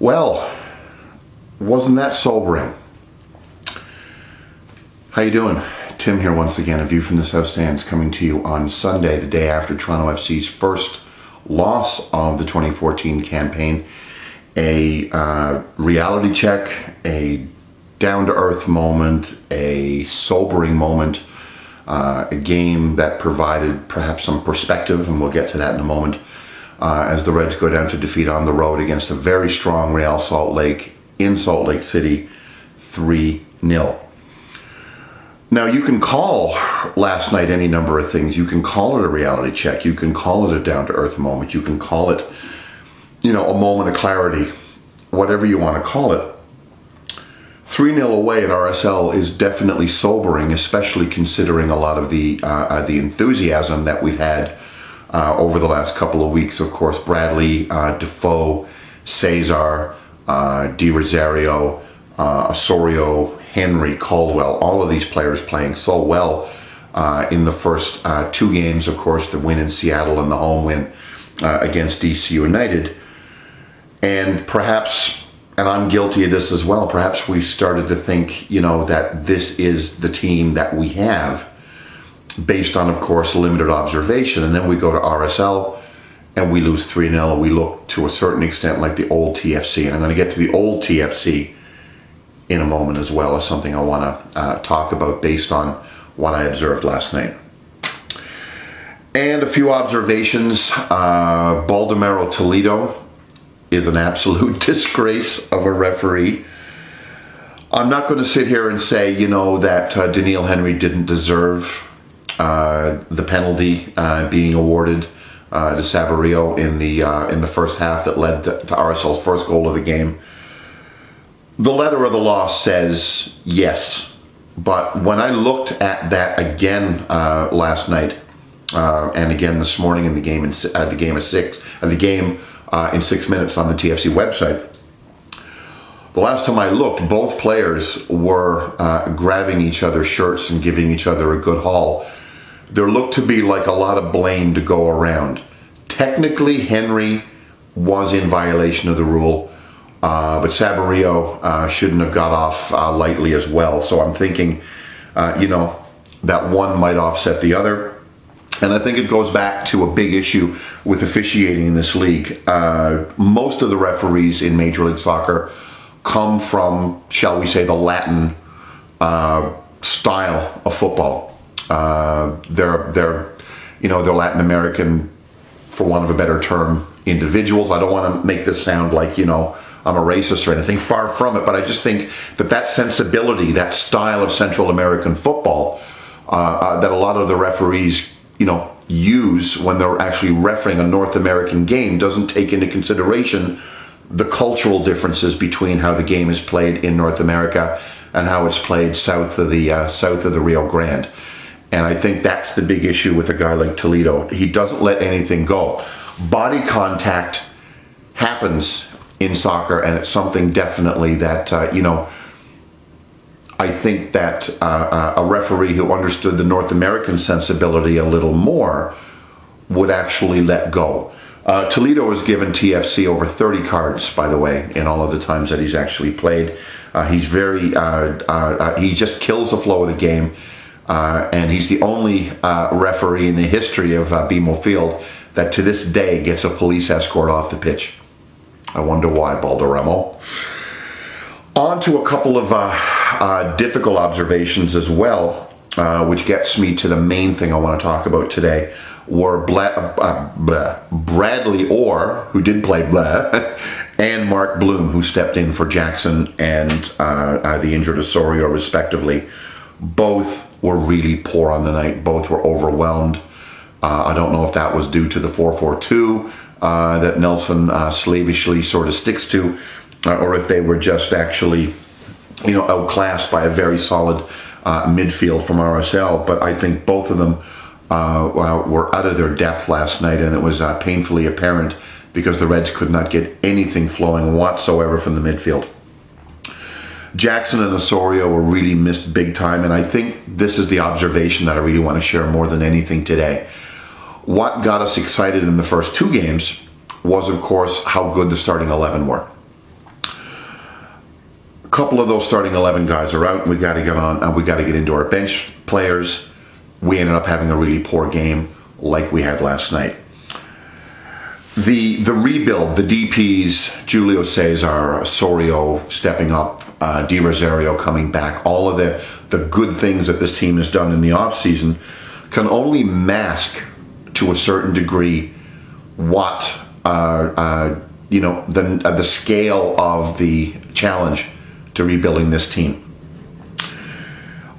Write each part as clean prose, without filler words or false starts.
Well, wasn't that sobering? How you doing? Tim here once again. A View from the South Stands coming to you on Sunday, the day after Toronto FC's first loss of the 2014 campaign. A reality check, a down-to-earth moment, a sobering moment, a game that provided perhaps some perspective, and we'll get to that in a moment, as the Reds go down to defeat on the road against a very strong Real Salt Lake in Salt Lake City, 3-0. Now, you can call last night any number of things. You can call it a reality check. You can call it a down-to-earth moment. You can call it, a moment of clarity, whatever you want to call it. 3-0 away at RSL is definitely sobering, especially considering a lot of the enthusiasm that we've had over the last couple of weeks. Of course, Bradley, Defoe, Cesar, Di Rosario, Osorio, Henry, Caldwell, all of these players playing so well in the first two games. Of course, the win in Seattle and the home win against DC United. And perhaps, and I'm guilty of this as well, perhaps we started to think, that this is the team that we have based on, of course, limited observation. And then we go to RSL and we lose 3-0. We look to a certain extent like the old TFC. And I'm going to get to the old TFC in a moment as well, as something I want to talk about based on what I observed last night. And a few observations. Baldomero Toledo is an absolute disgrace of a referee. I'm not going to sit here and say, that Daniil Henry didn't deserve the penalty being awarded to Saborio in the first half that led to RSL's first goal of the game. The letter of the law says yes, but when I looked at that again last night and again this morning in the game in 6 minutes on the TFC website, the last time I looked, both players were grabbing each other's shirts and giving each other a good haul. There looked to be like a lot of blame to go around. Technically, Henry was in violation of the rule. But Saborio shouldn't have got off lightly as well. So I'm thinking, that one might offset the other. And I think it goes back to a big issue with officiating in this league. Most of the referees in Major League Soccer come from, shall we say, the Latin style of football. They're Latin American, for want of a better term, individuals. I don't want to make this sound like, I'm a racist or anything, far from it, but I just think that sensibility, that style of Central American football, that a lot of the referees, use when they're actually refereeing a North American game doesn't take into consideration the cultural differences between how the game is played in North America and how it's played south of the Rio Grande. And I think that's the big issue with a guy like Toledo. He doesn't let anything go. Body contact happens in soccer, and it's something definitely that, I think that a referee who understood the North American sensibility a little more would actually let go. Toledo has given TFC over 30 cards, by the way, in all of the times that he's actually played. He's he just kills the flow of the game, and he's the only referee in the history of BMO Field that to this day gets a police escort off the pitch. I wonder why, Balderramo. On to a couple of difficult observations as well, which gets me to the main thing I want to talk about today, were Bradley Orr, who did play and Mark Bloom, who stepped in for Jackson and the injured Osorio, respectively. Both were really poor on the night. Both were overwhelmed. I don't know if that was due to the 4-4-2 that Nelson slavishly sort of sticks to, or if they were just actually, outclassed by a very solid midfield from RSL. But I think both of them were out of their depth last night, and it was painfully apparent because the Reds could not get anything flowing whatsoever from the midfield. Jackson and Osorio were really missed big time, and I think this is the observation that I really want to share more than anything today. What got us excited in the first two games was, of course, how good the starting 11 were. couple of those starting 11 guys are out, and we got to get on. We got to get into our bench players. We ended up having a really poor game, like we had last night. The rebuild, the DPs, Julio Cesar, Osorio stepping up, Di Rosario coming back, all of the good things that this team has done in the offseason can only mask to a certain degree what the scale of the challenge to rebuilding this team.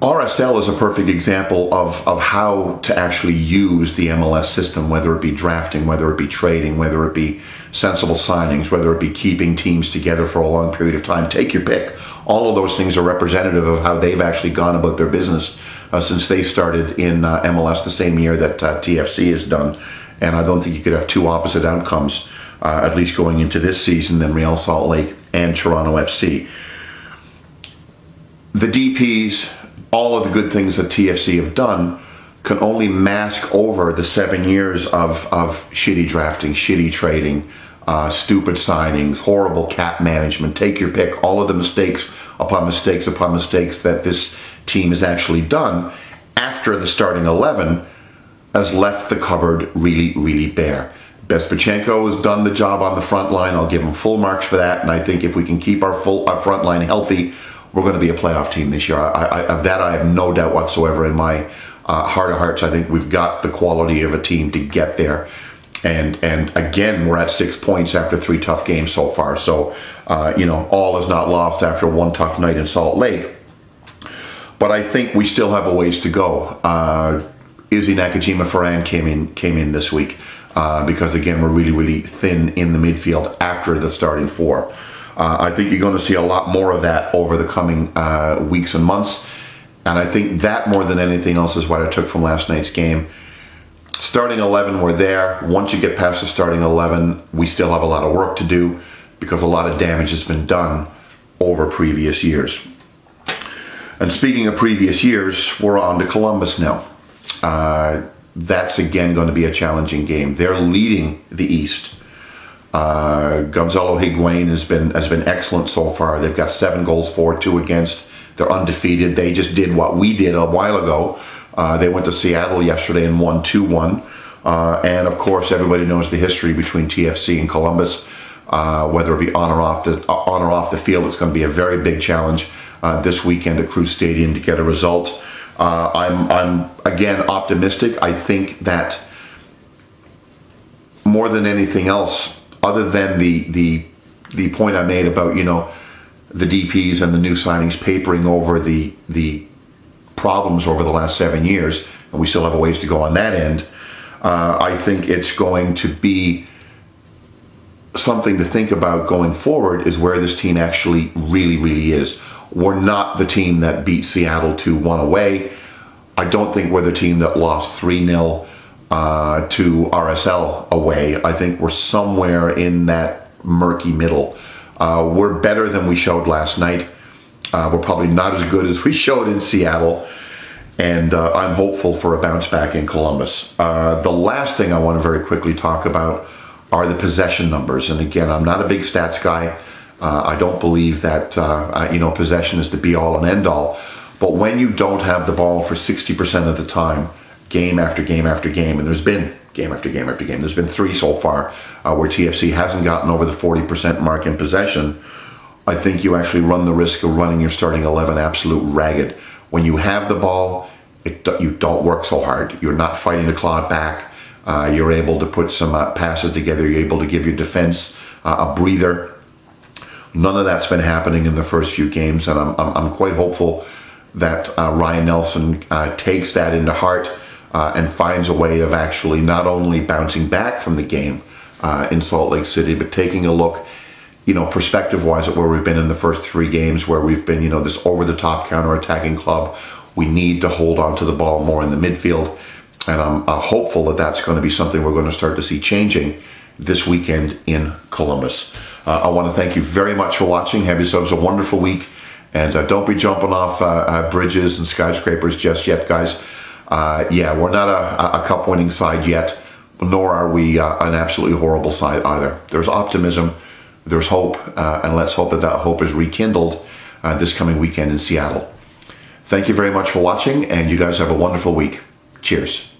RSL is a perfect example of how to actually use the MLS system, whether it be drafting, whether it be trading, whether it be sensible signings, whether it be keeping teams together for a long period of time. Take your pick. All of those things are representative of how they've actually gone about their business since they started in MLS the same year that TFC has done. And I don't think you could have two opposite outcomes, at least going into this season, than Real Salt Lake and Toronto FC. The DPs, all of the good things that TFC have done, can only mask over the 7 years of shitty drafting, shitty trading, stupid signings, horrible cap management. Take your pick. All of the mistakes upon mistakes upon mistakes that this team has actually done after the starting 11 has left the cupboard really, really bare. Bezpachenko has done the job on the front line. I'll give him full marks for that. And I think if we can keep our front line healthy, we're going to be a playoff team this year. Of that, I have no doubt whatsoever in my heart of hearts. I think we've got the quality of a team to get there. And again, we're at 6 points after 3 tough games so far. So, all is not lost after one tough night in Salt Lake. But I think we still have a ways to go. Izzy Nakajima-Ferran came in this week because, again, we're really, really thin in the midfield after the starting 4. I think you're going to see a lot more of that over the coming weeks and months. And I think that more than anything else is what I took from last night's game. Starting 11, we're there. Once you get past the starting 11, we still have a lot of work to do because a lot of damage has been done over previous years. And speaking of previous years, we're on to Columbus now. That's again going to be a challenging game. They're leading the East. Gonzalo Higuain has been excellent so far. They've got 7 goals for, 2 against. They're undefeated. They just did what we did a while ago. They went to Seattle yesterday and won 2-1. And of course, everybody knows the history between TFC and Columbus. Whether it be on or off the field, it's going to be a very big challenge this weekend at Cruz Stadium to get a result. I'm again optimistic. I think that more than anything else, other than the point I made about, the DPs and the new signings papering over the problems over the last 7 years, and we still have a ways to go on that end, I think it's going to be something to think about going forward is where this team actually really, really is. We're not the team that beat Seattle 2-1 away. I don't think we're the team that lost 3-0 to RSL away. I think we're somewhere in that murky middle. We're better than we showed last night. We're probably not as good as we showed in Seattle. And I'm hopeful for a bounce back in Columbus. The last thing I want to very quickly talk about are the possession numbers. And again, I'm not a big stats guy. I don't believe that possession is the be-all and end-all. But when you don't have the ball for 60% of the time, game after game after game, and there's been game after game after game, there's been 3 so far where TFC hasn't gotten over the 40% mark in possession, I think you actually run the risk of running your starting 11 absolute ragged. When you have the ball, you don't work so hard. You're not fighting to claw it back. You're able to put some passes together. You're able to give your defense a breather. None of that's been happening in the first few games, and I'm quite hopeful that Ryan Nelson takes that into heart and finds a way of actually not only bouncing back from the game in Salt Lake City, but taking a look, perspective-wise at where we've been in the first 3 games, where we've been, this over-the-top counter-attacking club. We need to hold on to the ball more in the midfield, and I'm hopeful that that's going to be something we're going to start to see changing this weekend in Columbus. I want to thank you very much for watching. Have yourselves a wonderful week, and don't be jumping off bridges and skyscrapers just yet, guys. We're not a cup-winning side yet, nor are we an absolutely horrible side either. There's optimism, there's hope, and let's hope that hope is rekindled this coming weekend in Seattle. Thank you very much for watching, and you guys have a wonderful week. Cheers.